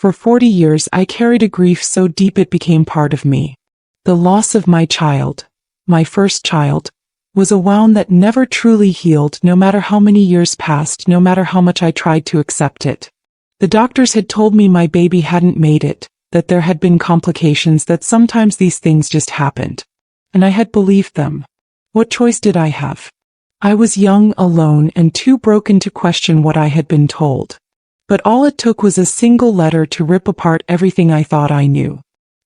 For 40 years I carried a grief so deep it became part of me. The loss of my child, my first child, was a wound that never truly healed, no matter how many years passed, no matter how much I tried to accept it. The doctors had told me my baby hadn't made it, that there had been complications, that sometimes these things just happened. And I had believed them. What choice did I have? I was young, alone, and too broken to question what I had been told. But all it took was a single letter to rip apart everything I thought I knew.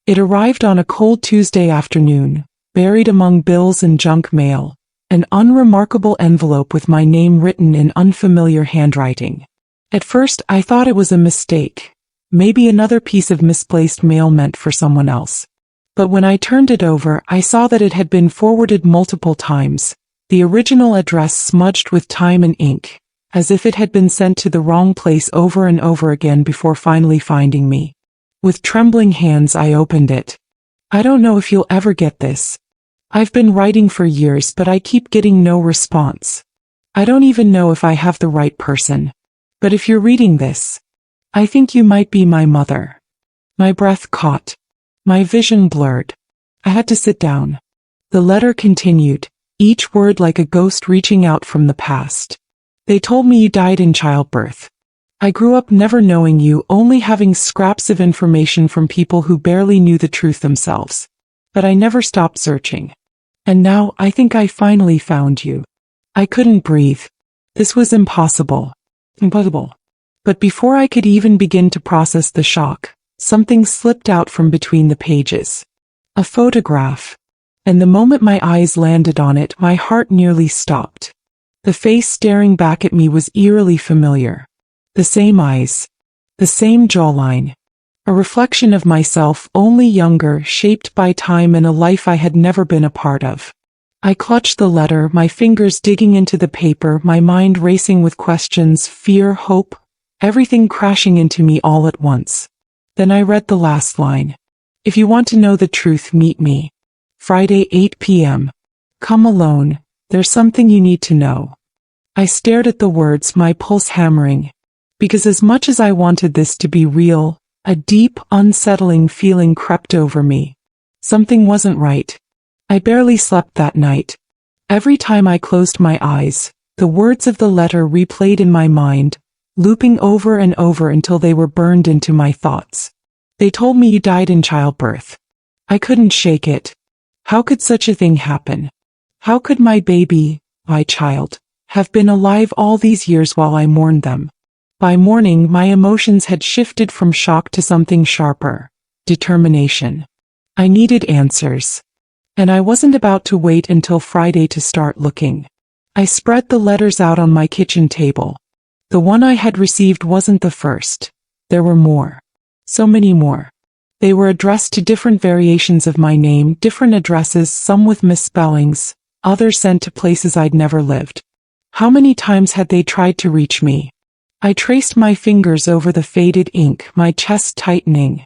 It arrived on a cold Tuesday afternoon, buried among bills and junk mail, an unremarkable envelope with my name written in unfamiliar handwriting. At first I thought it was a mistake, maybe another piece of misplaced mail meant for someone else. But when I turned it over, I saw that it had been forwarded multiple times, the original address smudged with time and ink, as if it had been sent to the wrong place over and over again before finally finding me. With trembling hands I opened it. I don't know if you'll ever get this. I've been writing for years, but I keep getting no response. I don't even know if I have the right person. But if you're reading this, I think you might be my mother. My breath caught. My vision blurred. I had to sit down. The letter continued, each word like a ghost reaching out from the past. They told me you died in childbirth. I grew up never knowing you, only having scraps of information from people who barely knew the truth themselves. But I never stopped searching. And now I think I finally found you. I couldn't breathe. This was impossible. Impossible. But before I could even begin to process the shock, something slipped out from between the pages. A photograph. And the moment my eyes landed on it, my heart nearly stopped. The face staring back at me was eerily familiar. The same eyes. The same jawline. A reflection of myself, only younger, shaped by time and a life I had never been a part of. I clutched the letter, my fingers digging into the paper, my mind racing with questions, fear, hope, everything crashing into me all at once. Then I read the last line. If you want to know the truth, meet me. Friday, 8 p.m. Come alone, there's something you need to know. I stared at the words, my pulse hammering. Because as much as I wanted this to be real, a deep, unsettling feeling crept over me. Something wasn't right. I barely slept that night. Every time I closed my eyes, the words of the letter replayed in my mind, looping over and over until they were burned into my thoughts. They told me you died in childbirth. I couldn't shake it. How could such a thing happen? How could my baby, my child, have been alive all these years while I mourned them? By morning, my emotions had shifted from shock to something sharper, determination. I needed answers. And I wasn't about to wait until Friday to start looking. I spread the letters out on my kitchen table. The one I had received wasn't the first. There were more. So many more. They were addressed to different variations of my name, different addresses, some with misspellings, others sent to places I'd never lived. How many times had they tried to reach me? I traced my fingers over the faded ink, my chest tightening.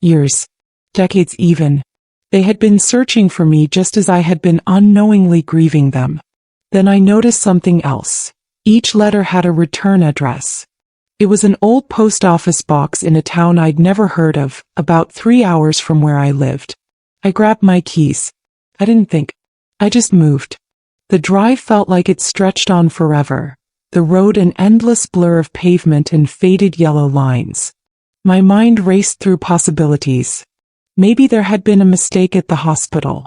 Years. Decades even. They had been searching for me just as I had been unknowingly grieving them. Then I noticed something else. Each letter had a return address. It was an old post office box in a town I'd never heard of, about 3 hours from where I lived. I grabbed my keys. I didn't think. I just moved. The drive felt like it stretched on forever. The road an endless blur of pavement and faded yellow lines. My mind raced through possibilities. Maybe there had been a mistake at the hospital.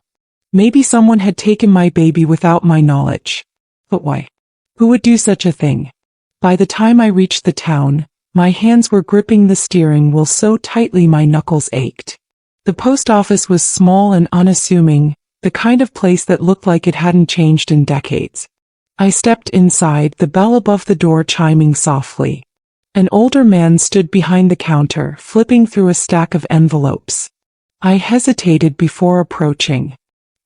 Maybe someone had taken my baby without my knowledge. But why? Who would do such a thing? By the time I reached the town, my hands were gripping the steering wheel so tightly my knuckles ached. The post office was small and unassuming, the kind of place that looked like it hadn't changed in decades. I stepped inside, the bell above the door chiming softly. An older man stood behind the counter, flipping through a stack of envelopes. I hesitated before approaching.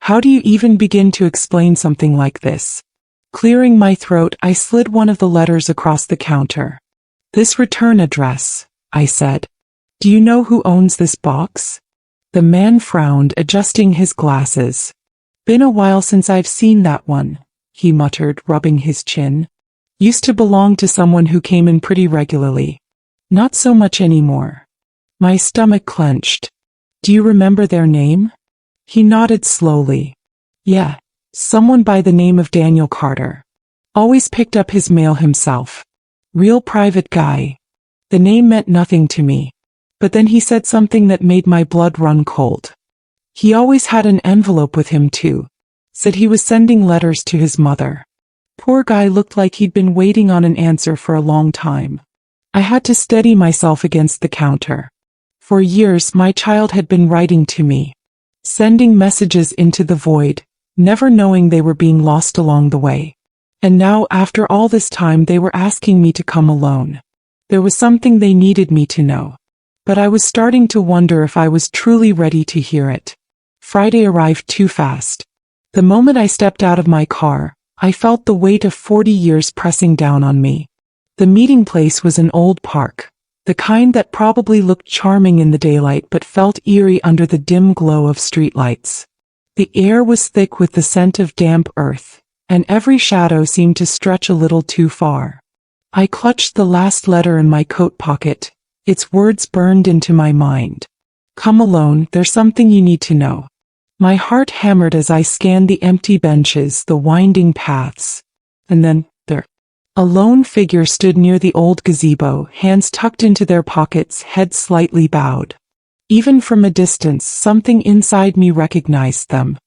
How do you even begin to explain something like this? Clearing my throat, I slid one of the letters across the counter. This return address, I said. Do you know who owns this box? The man frowned, adjusting his glasses. Been a while since I've seen that one, he muttered, rubbing his chin. Used to belong to someone who came in pretty regularly. Not so much anymore. My stomach clenched. Do you remember their name? He nodded slowly. Yeah, someone by the name of Daniel Carter. Always picked up his mail himself. Real private guy. The name meant nothing to me. But then he said something that made my blood run cold. He always had an envelope with him too. Said he was sending letters to his mother. Poor guy looked like he'd been waiting on an answer for a long time. I had to steady myself against the counter. For years my child had been writing to me. Sending messages into the void, never knowing they were being lost along the way. And now after all this time they were asking me to come alone. There was something they needed me to know. But I was starting to wonder if I was truly ready to hear it. Friday arrived too fast. The moment I stepped out of my car, I felt the weight of 40 years pressing down on me. The meeting place was an old park. The kind that probably looked charming in the daylight but felt eerie under the dim glow of streetlights. The air was thick with the scent of damp earth, and every shadow seemed to stretch a little too far. I clutched the last letter in my coat pocket, its words burned into my mind. Come alone, there's something you need to know. My heart hammered as I scanned the empty benches, the winding paths. And then, there. A lone figure stood near the old gazebo, hands tucked into their pockets, head slightly bowed. Even from a distance, something inside me recognized them.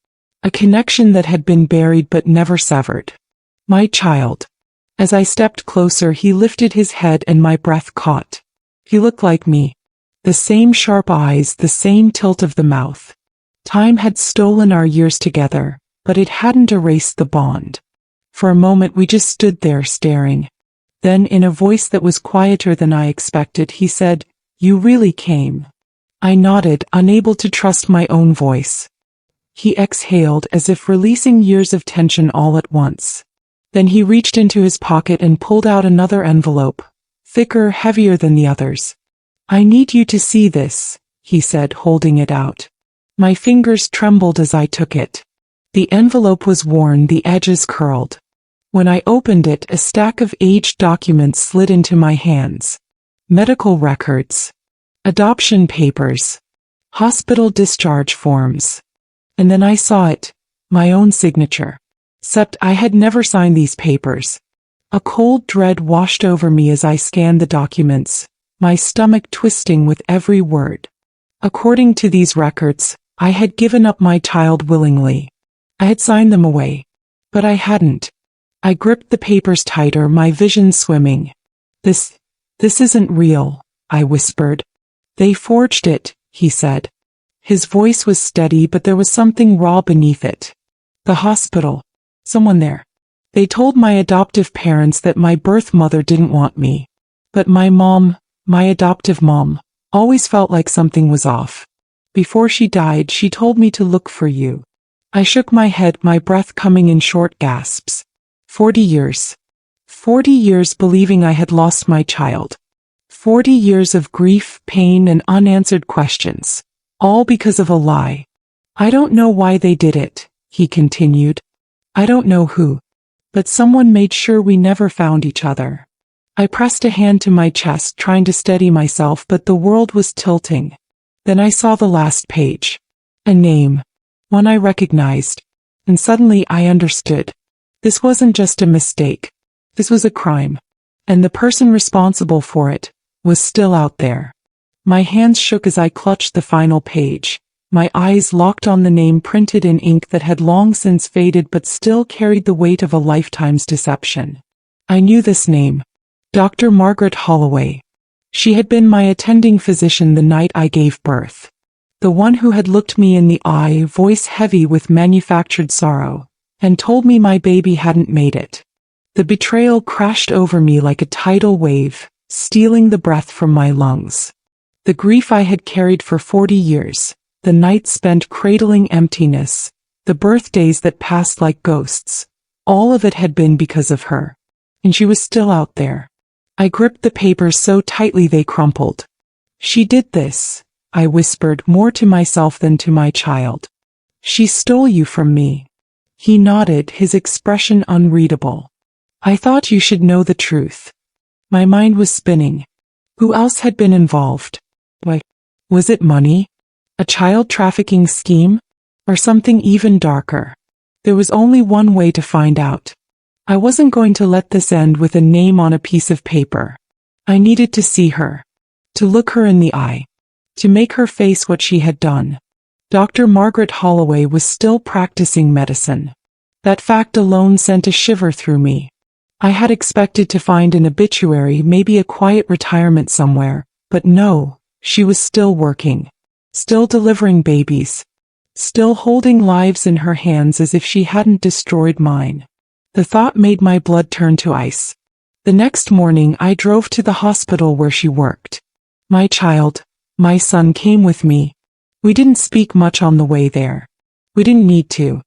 A connection that had been buried but never severed. My child. As I stepped closer, he lifted his head and my breath caught. He looked like me. The same sharp eyes, the same tilt of the mouth. Time had stolen our years together, but it hadn't erased the bond. For a moment we just stood there staring. Then, in a voice that was quieter than I expected, he said, "You really came." I nodded, unable to trust my own voice. He exhaled as if releasing years of tension all at once. Then he reached into his pocket and pulled out another envelope, thicker, heavier than the others. "I need you to see this," he said, holding it out. My fingers trembled as I took it. The envelope was worn, the edges curled. When I opened it, a stack of aged documents slid into my hands. Medical records. Adoption papers. Hospital discharge forms. And then I saw it, my own signature. Except I had never signed these papers. A cold dread washed over me as I scanned the documents, my stomach twisting with every word. According to these records, I had given up my child willingly. I had signed them away. But I hadn't. I gripped the papers tighter, my vision swimming. This isn't real," I whispered. "They forged it," he said. His voice was steady, but there was something raw beneath it. "The hospital. Someone there. They told my adoptive parents that my birth mother didn't want me. But my mom, my adoptive mom, always felt like something was off. Before she died, she told me to look for you." I shook my head, my breath coming in short gasps. 40 years. 40 years believing I had lost my child. 40 years of grief, pain, and unanswered questions. All because of a lie. "I don't know why they did it," he continued. "I don't know who. But someone made sure we never found each other." I pressed a hand to my chest, trying to steady myself, but the world was tilting. Then I saw the last page. A name. One I recognized. And suddenly I understood. This wasn't just a mistake. This was a crime. And the person responsible for it was still out there. My hands shook as I clutched the final page. My eyes locked on the name printed in ink that had long since faded but still carried the weight of a lifetime's deception. I knew this name. Dr. Margaret Holloway. She had been my attending physician the night I gave birth. The one who had looked me in the eye, voice heavy with manufactured sorrow, and told me my baby hadn't made it. The betrayal crashed over me like a tidal wave, stealing the breath from my lungs. The grief I had carried for 40 years, the nights spent cradling emptiness, the birthdays that passed like ghosts, all of it had been because of her. And she was still out there. I gripped the papers so tightly they crumpled. "She did this," I whispered, more to myself than to my child. "She stole you from me." He nodded, his expression unreadable. "I thought you should know the truth." My mind was spinning. Who else had been involved? Why, Was it money? A child trafficking scheme? Or something even darker? There was only one way to find out. I wasn't going to let this end with a name on a piece of paper. I needed to see her. To look her in the eye. To make her face what she had done. Dr. Margaret Holloway was still practicing medicine. That fact alone sent a shiver through me. I had expected to find an obituary, maybe a quiet retirement somewhere, but no, she was still working. Still delivering babies. Still holding lives in her hands as if she hadn't destroyed mine. The thought made my blood turn to ice. The next morning I drove to the hospital where she worked. My child, my son came with me. We didn't speak much on the way there. We didn't need to.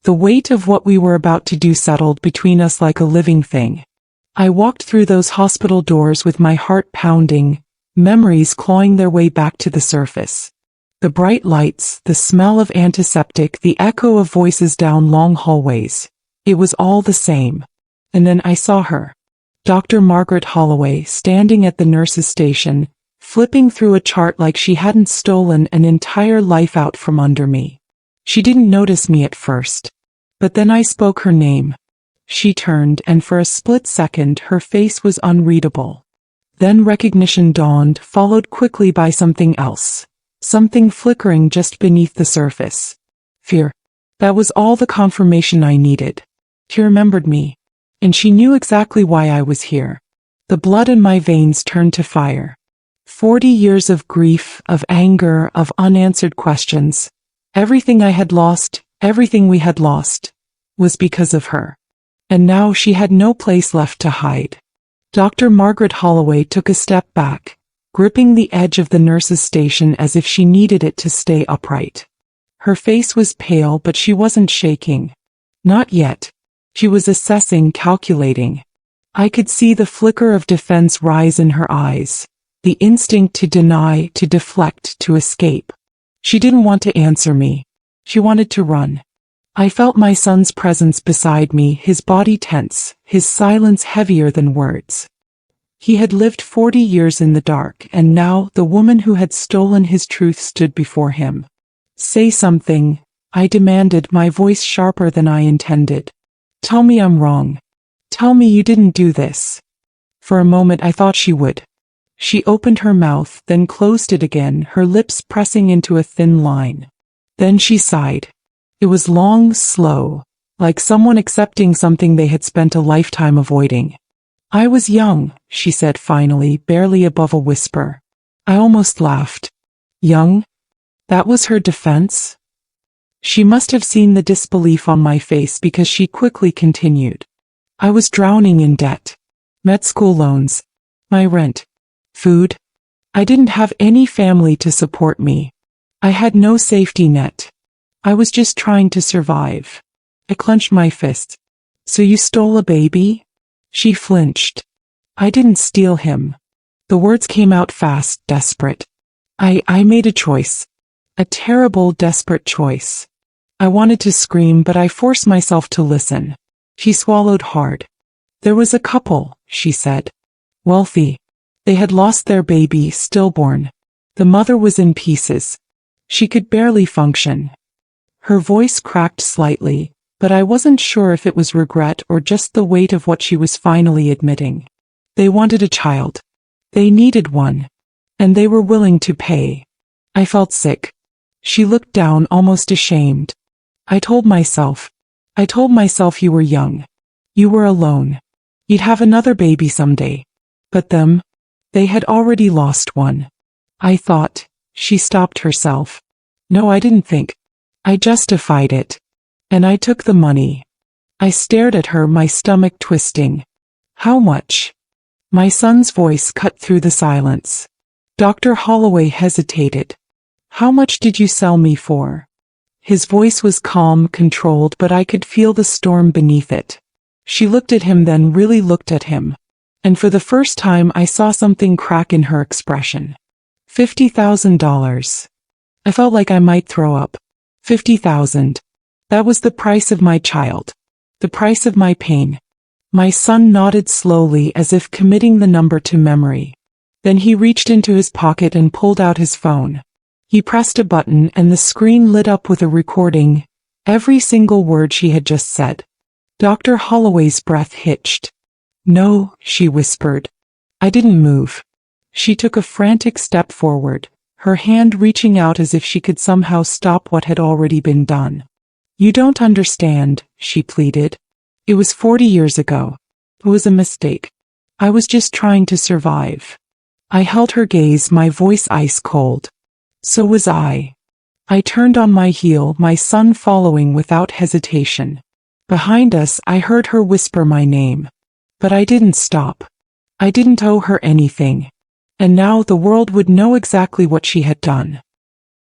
The weight of what we were about to do settled between us like a living thing. I walked through those hospital doors with my heart pounding, memories clawing their way back to the surface. The bright lights, the smell of antiseptic, the echo of voices down long hallways. It was all the same. And then I saw her. Dr. Margaret Holloway, standing at the nurse's station, flipping through a chart like she hadn't stolen an entire life out from under me. She didn't notice me at first. But then I spoke her name. She turned, and for a split second her face was unreadable. Then recognition dawned, followed quickly by something else. Something flickering just beneath the surface. Fear. That was all the confirmation I needed. She remembered me. And she knew exactly why I was here. The blood in my veins turned to fire. 40 years of grief, of anger, of unanswered questions. Everything I had lost, everything we had lost, was because of her. And now she had no place left to hide. Dr. Margaret Holloway took a step back, gripping the edge of the nurse's station as if she needed it to stay upright. Her face was pale, but she wasn't shaking. Not yet. She was assessing, calculating. I could see the flicker of defense rise in her eyes, the instinct to deny, to deflect, to escape. She didn't want to answer me. She wanted to run. I felt my son's presence beside me, his body tense, his silence heavier than words. He had lived 40 years in the dark, and now the woman who had stolen his truth stood before him. Say something, I demanded, my voice sharper than I intended. Tell me I'm wrong. Tell me you didn't do this. For a moment I thought she would. She opened her mouth, then closed it again, her lips pressing into a thin line. Then she sighed. It was long, slow, like someone accepting something they had spent a lifetime avoiding. I was young, she said finally, barely above a whisper. I almost laughed. Young? That was her defense? She must have seen the disbelief on my face because she quickly continued. I was drowning in debt. Med school loans. My rent. Food. I didn't have any family to support me. I had no safety net. I was just trying to survive. I clenched my fist. So you stole a baby? She flinched. I didn't steal him. The words came out fast, desperate. I made a choice. A terrible, desperate choice. I wanted to scream, but I forced myself to listen. She swallowed hard. There was a couple, she said. Wealthy. They had lost their baby, stillborn. The mother was in pieces. She could barely function. Her voice cracked slightly, but I wasn't sure if it was regret or just the weight of what she was finally admitting. They wanted a child. They needed one. And they were willing to pay. I felt sick. She looked down, almost ashamed. I told myself you were young. You were alone. You'd have another baby someday. But them? They had already lost one. I thought. She stopped herself. No, I didn't think. I justified it. And I took the money. I stared at her, my stomach twisting. How much? My son's voice cut through the silence. Dr. Holloway hesitated. How much did you sell me for? His voice was calm, controlled, but I could feel the storm beneath it. She looked at him, then really looked at him. And for the first time I saw something crack in her expression. $50,000. I felt like I might throw up. 50,000. That was the price of my child. The price of my pain. My son nodded slowly, as if committing the number to memory. Then he reached into his pocket and pulled out his phone. He pressed a button and the screen lit up with a recording, every single word she had just said. Dr. Holloway's breath hitched. "No," she whispered. I didn't move. She took a frantic step forward, her hand reaching out as if she could somehow stop what had already been done. "You don't understand," she pleaded. "It was 40 years ago. It was a mistake. I was just trying to survive." I held her gaze, my voice ice cold. So was I. I turned on my heel, my son following without hesitation. Behind us, I heard her whisper my name. But I didn't stop. I didn't owe her anything. And now the world would know exactly what she had done.